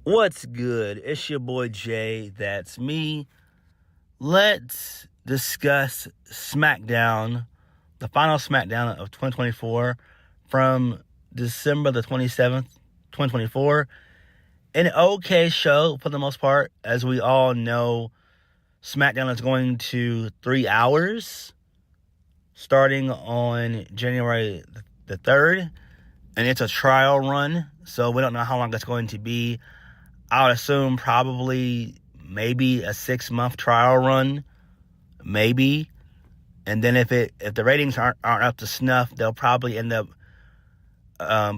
What's good? It's your boy Jay. That's me. Let's discuss Smackdown, the final Smackdown of 2024 from December the 27th, 2024. An okay show for the most part. As we all know, Smackdown is going to 3 hours starting on January the 3rd. And it's a trial run, so we don't know how long it's going to be. I would assume probably maybe a 6-month trial run, maybe. And then if the ratings aren't up to snuff, they'll probably end up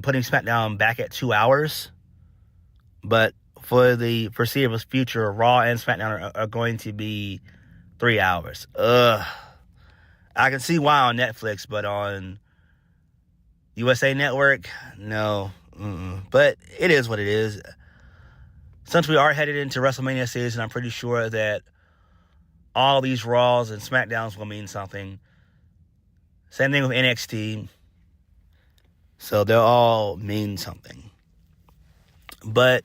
putting SmackDown back at 2 hours. But for the foreseeable future, Raw and SmackDown are going to be 3 hours. I can see why on Netflix, but on USA Network, no. But it is what it is. Since we are headed into WrestleMania season, I'm pretty sure that all these Raws and SmackDowns will mean something. Same thing with NXT. So they'll all mean something. But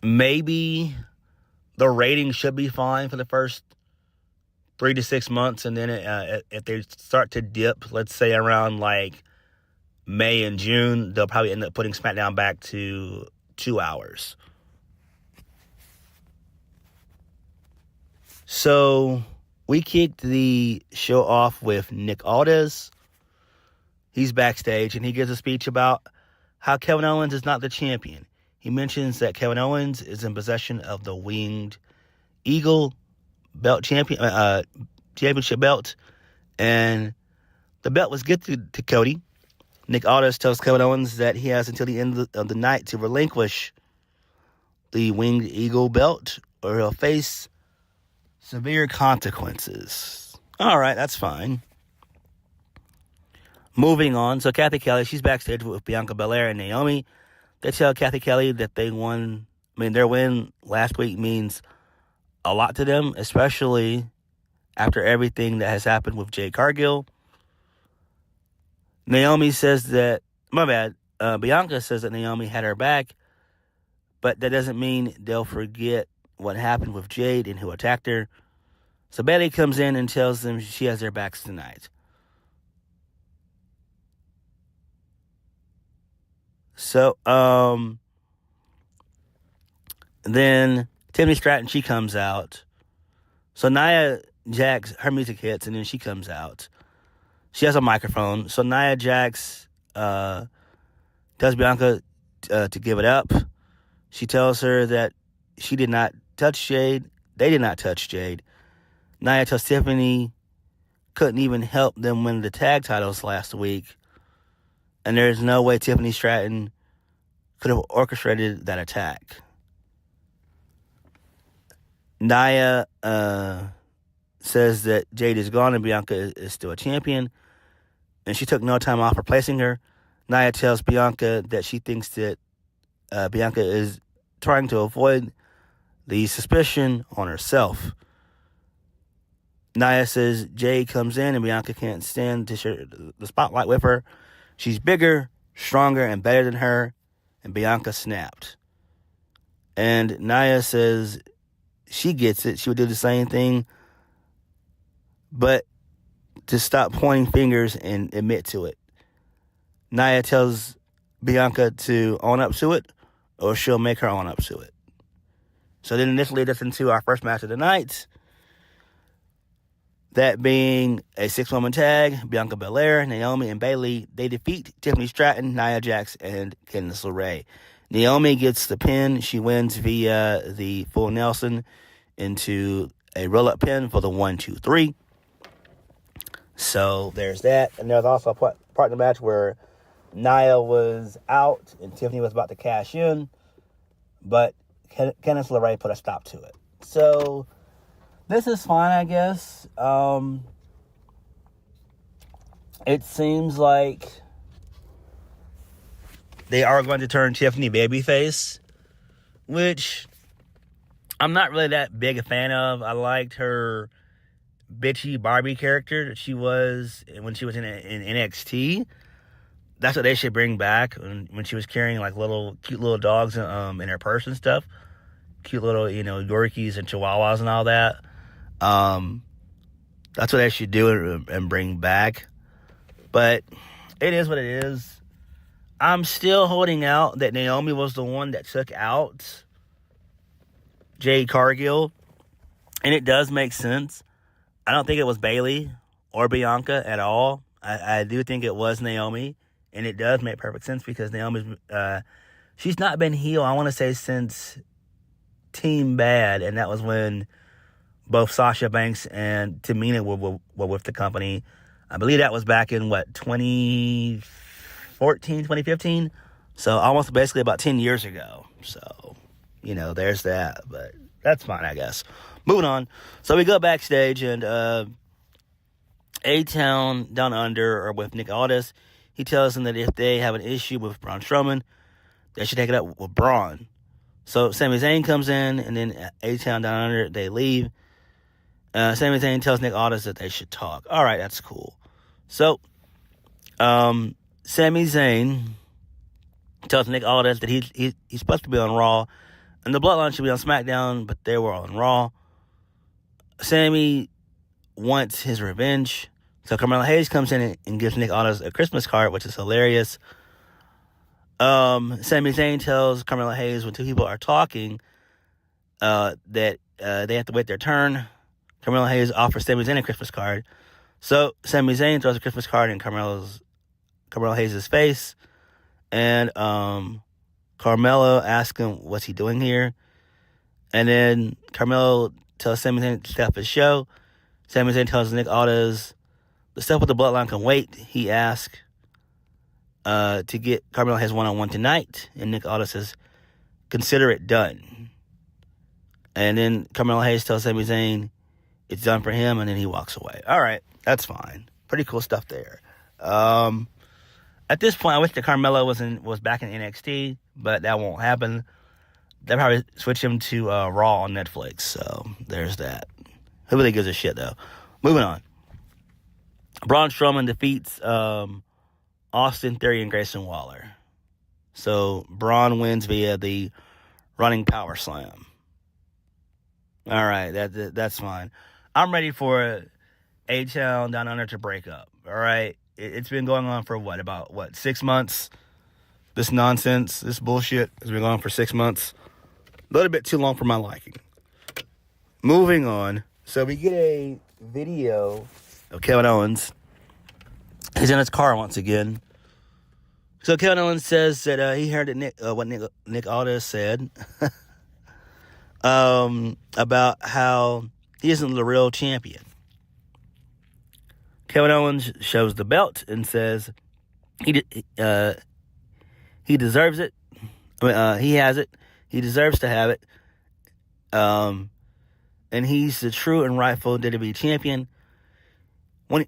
maybe the ratings should be fine for the first 3 to 6 months. And then if they start to dip, let's say around like May and June, they'll probably end up putting SmackDown back to 2 hours. So we kicked the show off with Nick Aldis. He's backstage and he gives a speech about how Kevin Owens is not the champion. He mentions that Kevin Owens is in possession of the Winged Eagle belt championship belt, and the belt was gifted to Cody. Nick Aldis tells Kevin Owens that he has until the end of the night to relinquish the Winged Eagle belt or he'll face severe consequences. All right, that's fine. Moving on. So Kathy Kelly, she's backstage with Bianca Belair and Naomi. They tell Kathy Kelly that they won. Their win last week means a lot to them, especially after everything that has happened with Jade Cargill. Naomi says that, Bianca says that Naomi had her back, but that doesn't mean they'll forget what happened with Jade and who attacked her. So Bayley comes in and tells them she has their backs tonight. So, then Tiffany Stratton, she comes out. So Nia Jax, her music hits, and then she comes out. She has a microphone. So Nia Jax tells Bianca to give it up. She tells her that she did not touch Jade. They did not touch Jade. Nia tells Tiffany couldn't even help them win the tag titles last week. And there's no way Tiffany Stratton could have orchestrated that attack. Nia says that Jade is gone and Bianca is still a champion. And she took no time off replacing her. Nia tells Bianca that she thinks that Bianca is trying to avoid the suspicion on herself. Nia says Jade comes in and Bianca can't stand to share the spotlight with her. She's bigger, stronger, and better than her. And Bianca snapped. And Nia says she gets it. She would do the same thing. But to stop pointing fingers and admit to it. Nia tells Bianca to own up to it, or she'll make her own up to it. So then this leads us into our first match of the night. That being a 6-woman tag, Bianca Belair, Naomi, and Bayley. They defeat Tiffany Stratton, Nia Jax, and Candice LeRae. Naomi gets the pin. She wins via the full Nelson into a roll-up pin for the 1-2-3. So there's that. And there's also a part in the match where Nia was out and Tiffany was about to cash in. But Candice LeRae put a stop to it. So this is fine, I guess. It seems like they are going to turn Tiffany babyface, which I'm not really that big a fan of. I liked her bitchy Barbie character that she was when she was in NXT. That's what they should bring back when she was carrying like cute little dogs in her purse and stuff. Cute little, Yorkies and Chihuahuas and all that. That's what they should do and bring back. But it is what it is. I'm still holding out that Naomi was the one that took out Jade Cargill. And it does make sense. I don't think it was Bayley or Bianca at all. I do think it was Naomi. And it does make perfect sense because Naomi's, she's not been heel, I want to say, since Team Bad. And that was when both Sasha Banks and Tamina were with the company. I believe that was back in, 2014, 2015? So almost basically about 10 years ago. So, there's that. But that's fine, I guess. Moving on. So we go backstage, and A-Town Down Under are with Nick Aldis. He tells them that if they have an issue with Braun Strowman, they should take it up with Braun. So Sami Zayn comes in, and then A-Town Down Under, they leave. Sami Zayn tells Nick Aldis that they should talk. All right, that's cool. So, Sami Zayn tells Nick Aldis that he's supposed to be on Raw, and the Bloodline should be on SmackDown, but they were on Raw. Sami wants his revenge, so Carmelo Hayes comes in and gives Nick Aldis a Christmas card, which is hilarious. Sami Zayn tells Carmelo Hayes when two people are talking that they have to wait their turn. Carmelo Hayes offers Sami Zayn a Christmas card. So Sami Zayn throws a Christmas card in Carmelo Hayes' face. And Carmelo asks him, what's he doing here? And then Carmelo tells Sami Zayn to stop his show. Sami Zayn tells Nick Aldis, the stuff with the Bloodline can wait. He asks to get Carmelo Hayes one-on-one tonight. And Nick Aldis says, consider it done. And then Carmelo Hayes tells Sami Zayn it's done for him, and then he walks away. All right, that's fine. Pretty cool stuff there. At this point, I wish that Carmelo was back in NXT, but that won't happen. They'll probably switch him to Raw on Netflix, so there's that. Who really gives a shit, though? Moving on. Braun Strowman defeats Austin Theory and Grayson Waller. So Braun wins via the running power slam. All right, that's fine. I'm ready for A-Town Down Under to break up. All right, it's been going on for about 6 months. This nonsense, this bullshit has been going on for 6 months. A little bit too long for my liking. Moving on. So we get a video of Kevin Owens. He's in his car once again. So Kevin Owens says that he heard that what Nick Aldis said about how he isn't the real champion. Kevin Owens shows the belt and says he deserves it. He has it. He deserves to have it. And he's the true and rightful WWE champion. And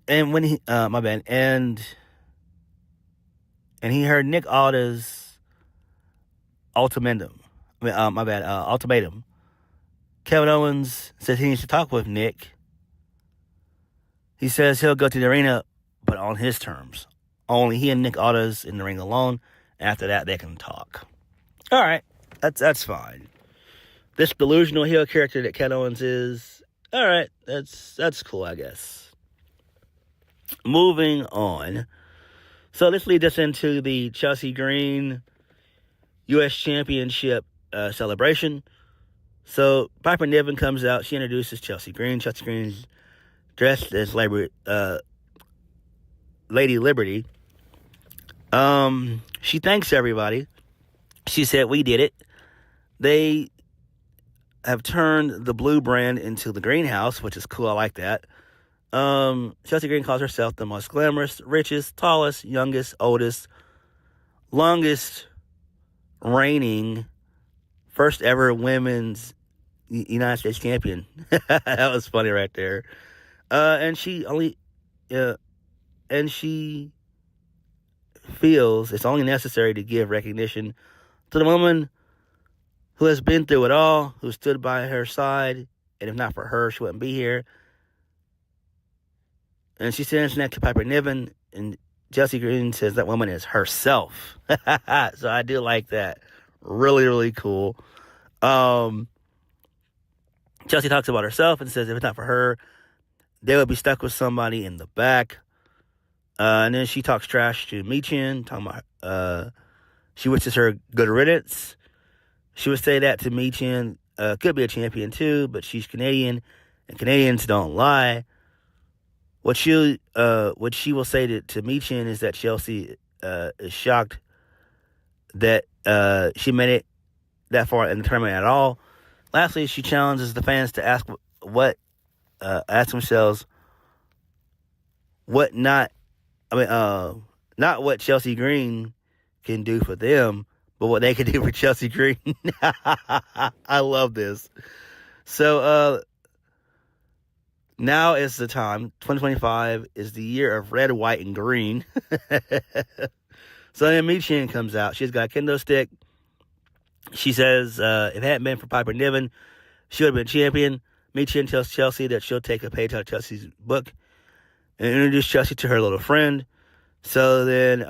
he heard Nick Aldis' ultimatum. Ultimatum. Kevin Owens says he needs to talk with Nick. He says he'll go to the arena, but on his terms. Only he and Nick Aldis in the ring alone. After that, they can talk. All right, that's fine. This delusional heel character that Kevin Owens is, all right, that's cool, I guess. Moving on. So this leads us into the Chelsea Green U.S. Championship celebration. So Piper Niven comes out. She introduces Chelsea Green. Chelsea Green's dressed as Lady Liberty. She thanks everybody. She said, we did it. They have turned the blue brand into the greenhouse, which is cool. I like that. Chelsea Green calls herself the most glamorous, richest, tallest, youngest, oldest, longest reigning, first ever women's United States champion. That was funny right there. And she feels it's only necessary to give recognition to the woman who has been through it all, who stood by her side, and if not for her, she wouldn't be here. And she stands next to Piper Niven, and Chelsea Green says that woman is herself. So I do like that. Really, really cool. Chelsea talks about herself and says if it's not for her, they would be stuck with somebody in the back. And then she talks trash to Michin, talking about she wishes her good riddance. She would say that to Michin. Could be a champion too, but she's Canadian, and Canadians don't lie. What she will say to Michin is that Chelsea is shocked that she made it that far in the tournament at all. Lastly, she challenges the fans to ask themselves not what Chelsea Green can do for them, but what they can do for Chelsea Green. I love this. So now is the time. 2025 is the year of red, white, and green. So then Michin comes out. She's got a kendo stick. She says if it hadn't been for Piper Niven, she would have been champion. Michin tells Chelsea that she'll take a page out of Chelsea's book and introduce Chelsea to her little friend. So then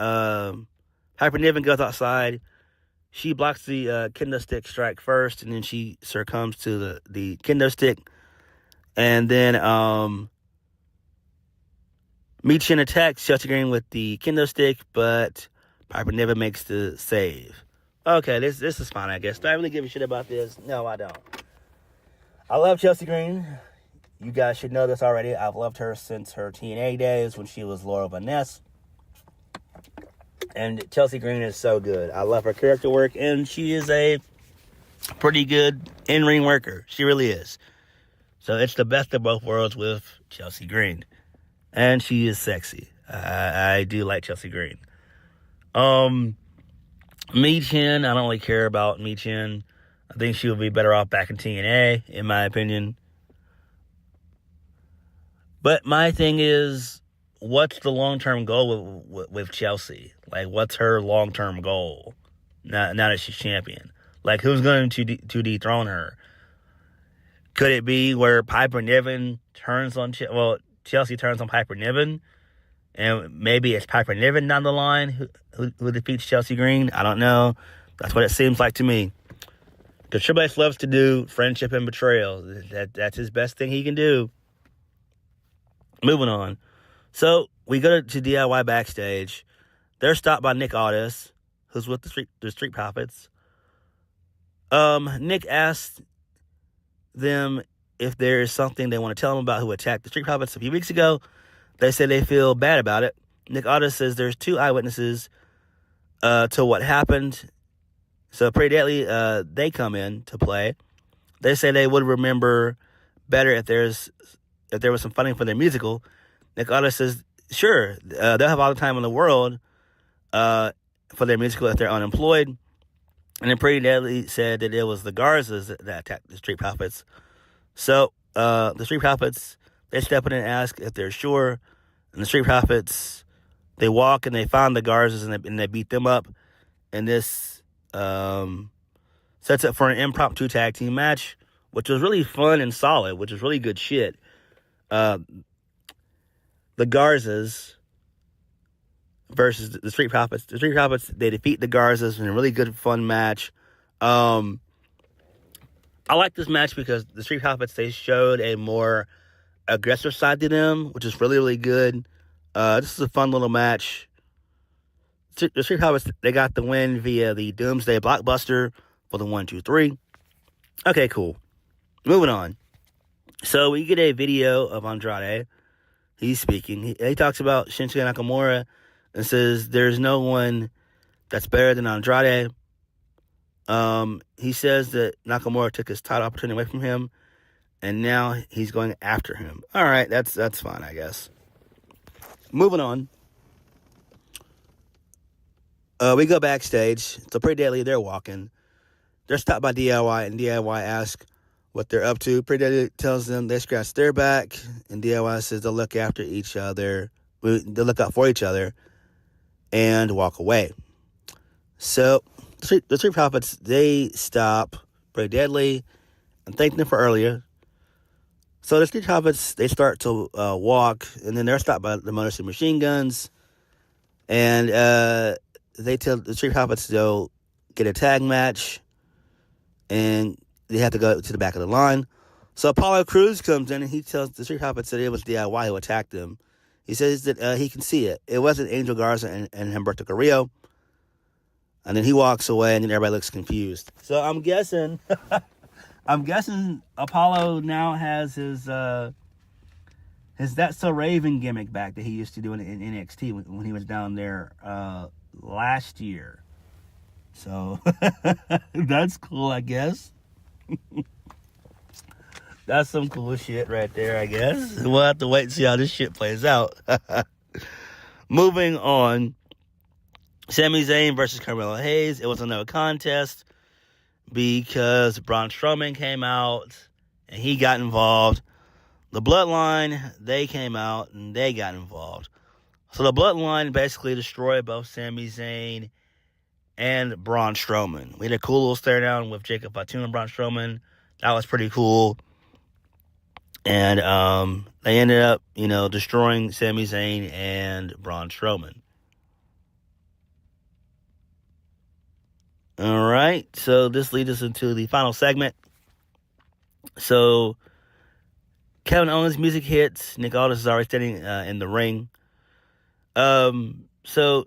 Piper Niven goes outside. She blocks the kendo stick strike first, and then she succumbs to the kendo stick. And then Michin attacks Chelsea Green with the kendo stick, but Piper Niven makes the save. Okay, this is fine, I guess. Do I really give a shit about this? No, I don't. I love Chelsea Green. You guys should know this already. I've loved her since her TNA days when she was Laura Vaness. And Chelsea Green is so good. I love her character work, and she is a pretty good in-ring worker. She really is. So it's the best of both worlds with Chelsea Green. And she is sexy. I do like Chelsea Green. Michin, I don't really care about Michin. I think she would be better off back in TNA, in my opinion. But my thing is, what's the long-term goal with Chelsea? Like, what's her long-term goal now that she's champion? Like, who's going to dethrone her? Could it be where Piper Niven turns on Chelsea turns on Piper Niven, and maybe it's Piper Niven down the line who defeats Chelsea Green? I don't know. That's what it seems like to me. Because Triple H loves to do friendship and betrayal. That's his best thing he can do. Moving on. So we go to DIY backstage. They're stopped by Nick Aldis, who's with the Street Profits. Nick asked them if there is something they want to tell them about who attacked the Street Profits a few weeks ago. They say they feel bad about it. Nick Aldis says there's 2 eyewitnesses to what happened. So Pretty Deadly, they come in to play. They say they would remember better if there was some funding for their musical. Nick Aldis says, sure, they'll have all the time in the world for their musical if they're unemployed. And then Pretty Deadly said that it was the Garzas that attacked the Street Profits. So the Street Profits, they step in and ask if they're sure. And the Street Profits, they walk and they find the Garzas and they beat them up. And this sets up for an impromptu tag team match, which was really fun and solid, which was really good shit. The Garzas versus the Street Profits. The Street Profits, they defeat the Garzas in a really good, fun match. I like this match because the Street Profits, they showed a more aggressive side to them, which is really, really good. This is a fun little match. The Street Profits, they got the win via the Doomsday Blockbuster for the 1, 2, 3. Okay, cool. Moving on. So we get a video of Andrade. He's speaking. He talks about Shinsuke Nakamura and says there's no one that's better than Andrade. He says that Nakamura took his title opportunity away from him, and now he's going after him. All right, that's fine, I guess. Moving on. We go backstage. So Pretty Deadly, they're walking. They're stopped by DIY, and DIY asks what they're up to. Pretty Deadly tells them they scratch their back, and DIY says they'll look after each other. They'll look out for each other and walk away. So the Street Profits, they stop Pretty Deadly and thank them for earlier. So the Street Profits, they start to walk, and then they're stopped by the Motor City Machine Guns. And they tell the Street Profits to go get a tag match, and they have to go to the back of the line. So Apollo Crews comes in, and he tells the Street Profits that it was DIY who attacked him. He says that he can see it. It wasn't Angel Garza and Humberto Carrillo. And then he walks away, and then everybody looks confused. So I'm guessing Apollo now has his That's So Raven gimmick back that he used to do in NXT when he was down there last year. So that's cool, I guess. That's some cool shit right there, I guess. We'll have to wait and see how this shit plays out. Moving on. Sami Zayn versus Carmelo Hayes. It was another contest because Braun Strowman came out and he got involved. The Bloodline, they came out and they got involved. So the Bloodline basically destroyed both Sami Zayn and Braun Strowman. We had a cool little stare down with Jacob Fatu and Braun Strowman. That was pretty cool. And they ended up, destroying Sami Zayn and Braun Strowman. All right, so this leads us into the final segment. So Kevin Owens' music hits. Nick Aldis is already standing in the ring. So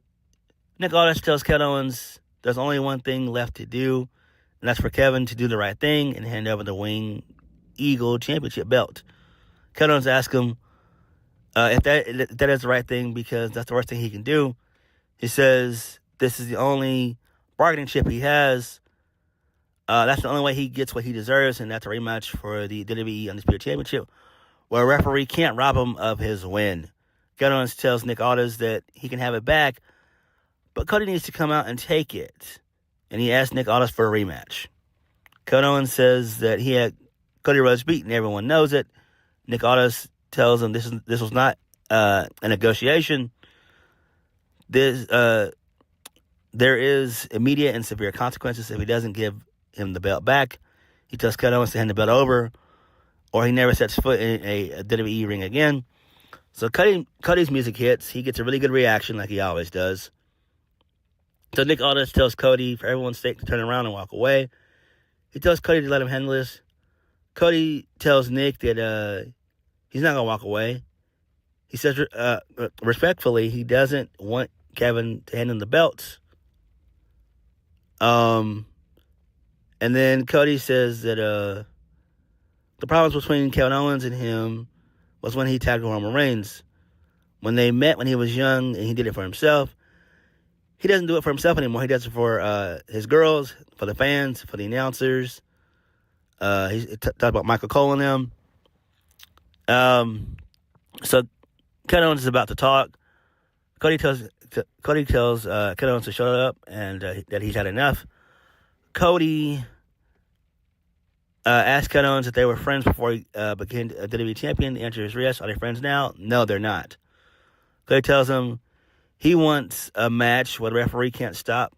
Nick Aldis tells Kevin Owens there's only one thing left to do, and that's for Kevin to do the right thing and hand over the Winged Eagle Championship belt. Kevin Owens asks him if that is the right thing because that's the worst thing he can do. He says this is the only bargaining chip he has. That's the only way he gets what he deserves, and that's a rematch for the WWE Undisputed Championship, where a referee can't rob him of his win. Kevin Owens tells Nick Aldis that he can have it back, but Cody needs to come out and take it. And he asks Nick Aldis for a rematch. Kevin Owens says that he had Cody Rhodes beaten. Everyone knows it. Nick Aldis tells him this was not a negotiation. There is immediate and severe consequences if he doesn't give him the belt back. He tells Kevin Owens to hand the belt over, or he never sets foot in a WWE ring again. So Cody's music hits. He gets a really good reaction like he always does. So Nick Aldis tells Cody, for everyone's sake, to turn around and walk away. He tells Cody to let him handle this. Cody tells Nick that he's not going to walk away. He says respectfully he doesn't want Kevin to hand him the belts. And then Cody says that the problems between Kevin Owens and him was when he tagged Roman Reigns. When they met when he was young and he did it for himself, he doesn't do it for himself anymore. He does it for his girls, for the fans, for the announcers. He talked about Michael Cole and them. So Kevin Owens is about to talk. Cody tells Kevin Owens to shut up and that he's had enough. Cody asked Kevin Owens if they were friends before he became a WWE champion. The answer is yes. Are they friends now? No, they're not. Cody tells him he wants a match where the referee cannot stop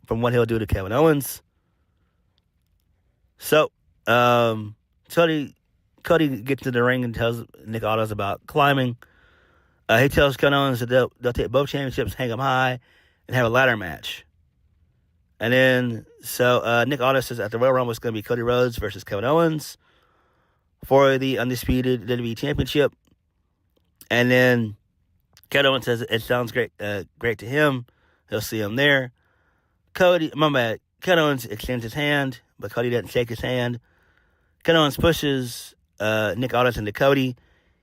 from what he'll do to Kevin Owens. So Cody gets to the ring and tells Nick Aldis about climbing. He tells Kevin Owens that they'll take both championships, hang them high, and have a ladder match. And then, Nick Aldis says at the Royal Rumble it's going to be Cody Rhodes versus Kevin Owens for the Undisputed WWE Championship. And then Kevin Owens says it sounds great to him. He'll see him there. Kevin Owens extends his hand, but Cody doesn't shake his hand. Kevin Owens pushes Nick Aldis into Cody.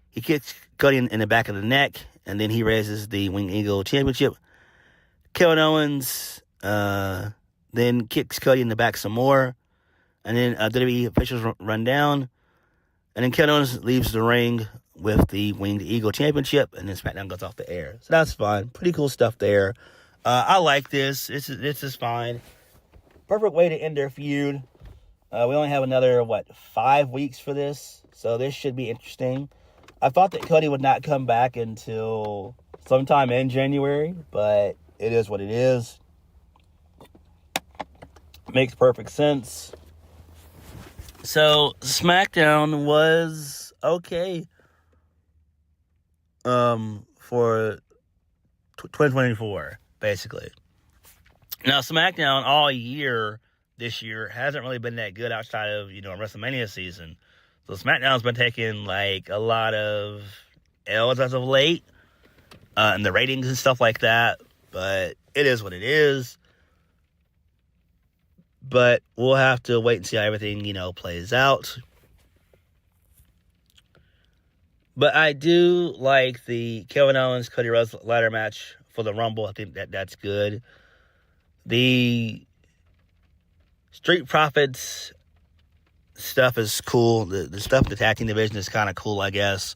He kicks Cody in the back of the neck, and then he raises the Winged Eagle Championship. Kevin Owens then kicks Cody in the back some more, and then WWE officials run down, and then Kevin Owens leaves the ring with the Winged Eagle Championship, and then SmackDown goes off the air. So that's fine. Pretty cool stuff there. I like this. This is fine. Perfect way to end their feud. We only have another, 5 weeks for this, so this should be interesting. I thought that Cody would not come back until sometime in January, but it is what it is. Makes perfect sense. So, SmackDown was okay. for 2024, basically. Now, SmackDown all year this year hasn't really been that good outside of, WrestleMania season. So SmackDown's been taking, like, a lot of L's as of late, and the ratings and stuff like that. But it is what it is. But we'll have to wait and see how everything, plays out. But I do like the Kevin Owens, Cody Rhodes ladder match for the Rumble. I think that's good. The Street Profits stuff is cool. The stuff in the tag team division is kind of cool, I guess.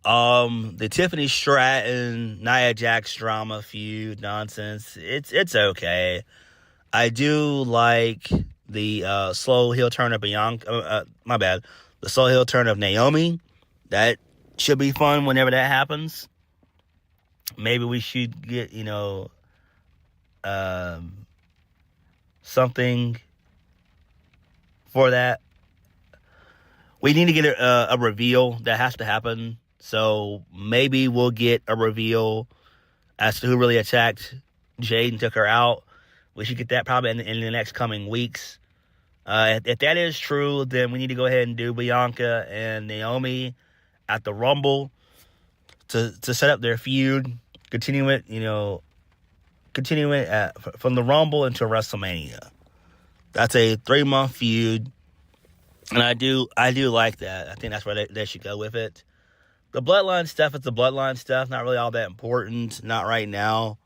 The Tiffany Stratton, Nia Jax drama feud nonsense. It's okay. I do like the slow heel turn of Bianca. The slow heel turn of Naomi. That should be fun whenever that happens. Maybe we should get, something for that. We need to get a reveal. That has to happen. So maybe we'll get a reveal as to who really attacked Jade and took her out. We should get that probably in the next coming weeks. If that is true, then we need to go ahead and do Bianca and Naomi at the Rumble to set up their feud. Continue it from the Rumble into WrestleMania. That's a 3-month feud, and I do like that. I think that's where they should go with it. The Bloodline stuff is the Bloodline stuff. Not really all that important. Not right now.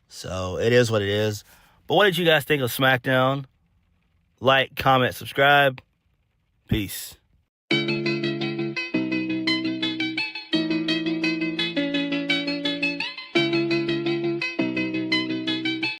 So it is what it is. But what did you guys think of SmackDown? Like, comment, subscribe. Peace.